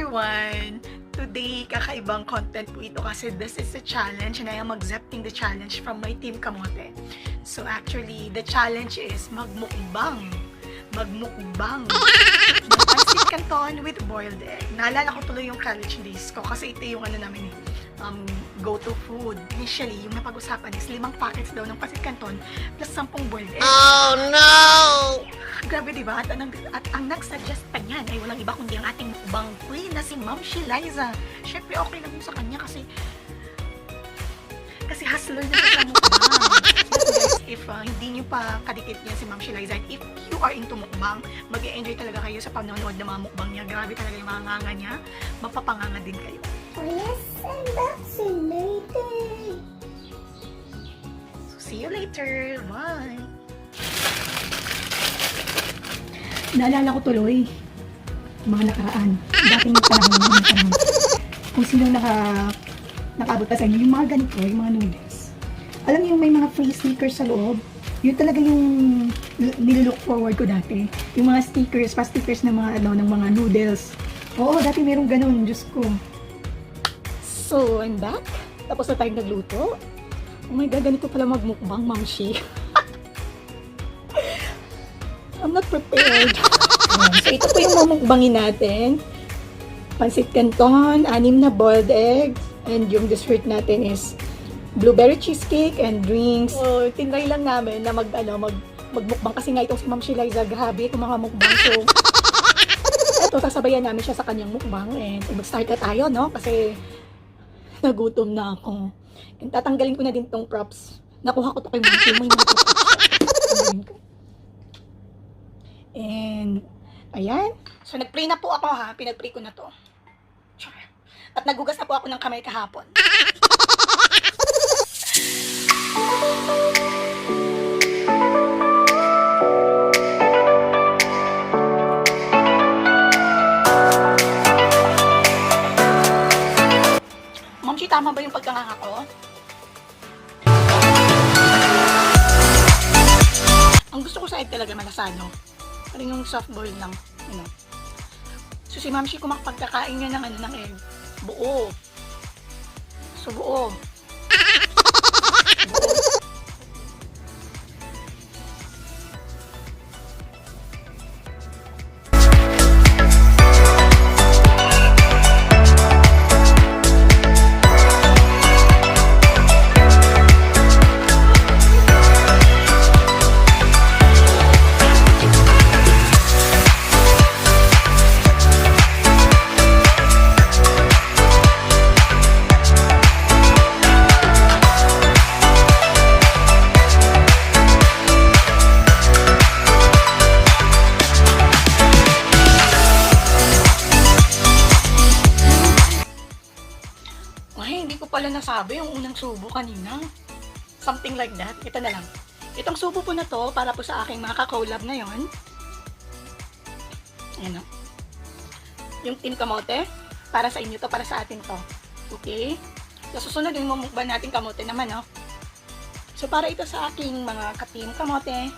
everyone! Today, kakaibang content po ito kasi this is a challenge and I am accepting the challenge from my team Kamote. So actually, the challenge is magmukbang. Magmukbang. Magpansit canton with boiled egg. Naalala ko tuloy yung college days ko kasi ito yung namin go-to food. Initially, yung napag-usapan is 5 packets daw ng pansit canton plus 10 boiled egg. Oh no! Grabe diba? At ang nag-suggest pa niyan ay walang iba kundi ang ating mukbang queen na si Ma'am Sheliza. Syempre okay lang yung sa kanya kasi hustler na siya sa mukbang. Yes, guys, if hindi nyo pa kadikit niya si Ma'am Sheliza, if you are into mukbang, mag-e-enjoy talaga kayo sa panonood ng mga mukbang niya. Grabe talaga yung mga nganga niya. Mapapanganga din kayo. Oh yes, and that's it later. So, see you later. Bye! Naalala ko tuloy, mga nakaraan, dating panahon, kung sino nakaabot pa sa inyo, yung mga ganito, yung mga noodles. Alam niyo yung may mga free stickers sa loob, yun talaga yung nilook forward ko dati. Yung mga stickers, pa-stickers ng mga, ng mga noodles. Oo, dati merong ganun, Diyos ko. So, I'm back. Tapos na tayong nagluto. Oh my God, ganito pala magmukbang, Ma'am Shi. I'm not prepared. So, ito po yung mamukbangin natin. Pansit canton, 6 na boiled eggs, and yung dessert natin is blueberry cheesecake and drinks. So, tinry lang namin na magmukbang kasi nga itong si Ma'am Sheliza, grabe itong mga mukbang. So, ito, sasabayan namin siya sa kanyang mukbang and mag-start na tayo, no? Kasi nagutom na ako. And tatanggalin ko na din tong props. Nakuha ko to kay Ma'am Sheliza. May mga props siya. And, ayan. So, nag-pray na po ako ha. Pinag-pray ko na to. At nagugas na po ako ng kamay kahapon. Ma'am Chi, tama ba yung pagkanganga ko? Ang gusto ko sa egg talaga malasado. Parang yung soft boil lang, you know. So si Ma'am Shi, kung makapagkakain niya ng egg, buo. So buo. Ay, hindi ko pala nasabi yung unang subo kanina. Something like that. Ito na lang. Itong subo po na to, para po sa aking mga ka-collab ngayon. Ayan o. Yung Team Kamote, para sa inyo to, para sa atin to. Okay? So, susunod yung mamukbang natin kamote naman, no? So, para ito sa aking mga ka-Team Kamote.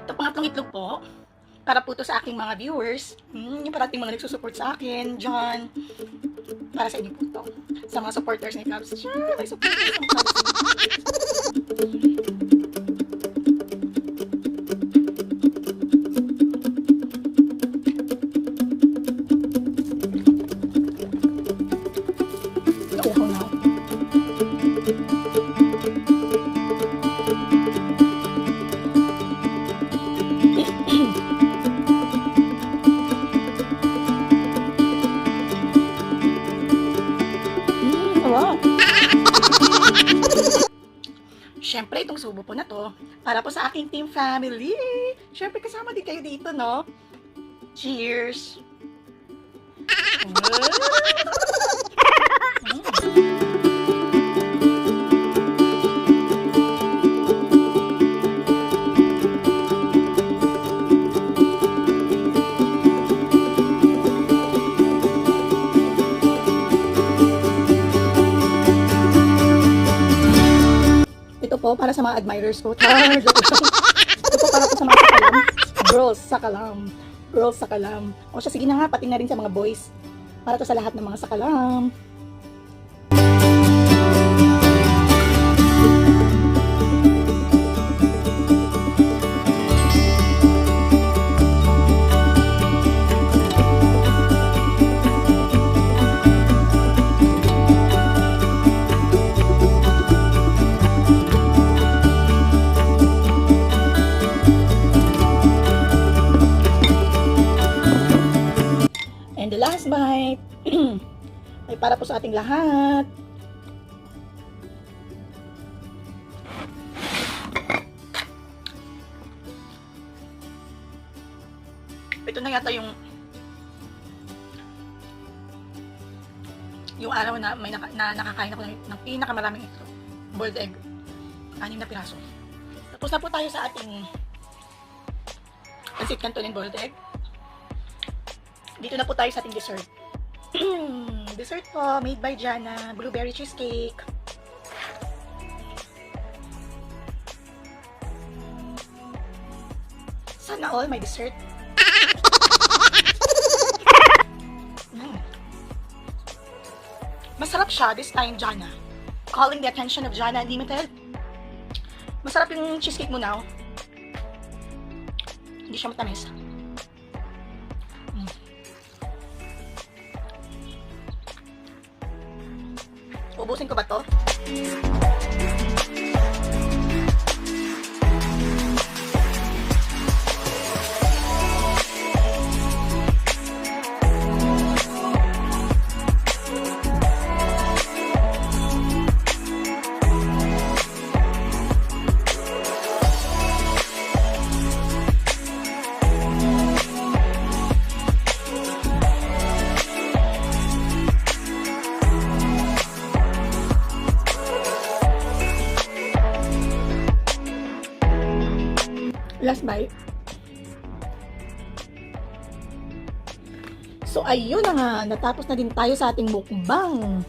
Ito pangatlong itlog po, para po to sa aking mga viewers, yung parating mga nagsusupport sa akin, John, para sa inyo po to, sa mga supporters ni Cubs. May supporters ng Cubs. Nauuhaw na ako. Siyempre, itong subo po na to, para po sa aking team family. Siyempre, kasama din kayo dito, no? Cheers! Ito po para sa mga admirers ko. Ito po para po sa mga sakalam. Girls, sakalam. Girls, sakalam. O siya, sige na nga, pati na rin sa mga boys. Para to sa lahat ng mga sakalam. And the last bite ay para po sa ating lahat. Ito na yata yung araw na may nakakain ako ng pinakamaraming ito. Boiled egg. 6 na piraso. Tapos na po tayo sa ating pancit canton and boiled egg. Dito na po tayo sa ating dessert. Dessert po, made by Jana, blueberry cheesecake. Sana all may dessert. Masarap siya this time, Jana. Calling the attention of Jana Unlimited. Masarap yung cheesecake mo now. Hindi siya matamis. Ubusin ko ba to? Last bite. So, ayun na nga. Natapos na din tayo sa ating mukbang.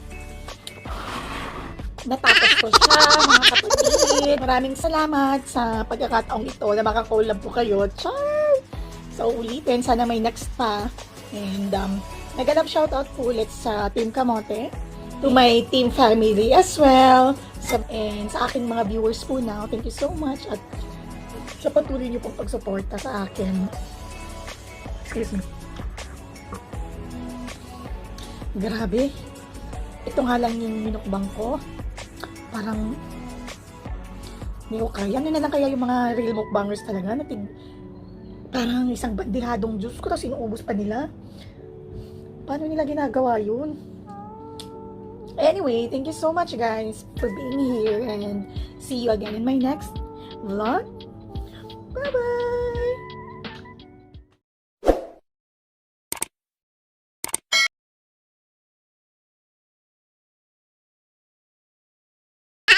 Natapos ko siya, mga kapatid. Maraming salamat sa pagkakataong ito na makakolab po kayo. Char! So, ulitin. Sana may next pa. And, nag-alap shoutout po ulit sa Team Kamote. To my team family as well. And sa aking mga viewers po now. Thank you so much. At sa patuloy niyo pong pagsuporta sa akin. Excuse me. Grabe. Ito nga lang yung minukbang ko. Parang hindi ko kaya. Ano na lang kaya yung mga real mukbangers talaga? Parang isang bandihadong juice ko tapos inuubos pa nila. Paano nila ginagawa yun? Anyway, thank you so much guys for being here and see you again in my next vlog. Bye-bye!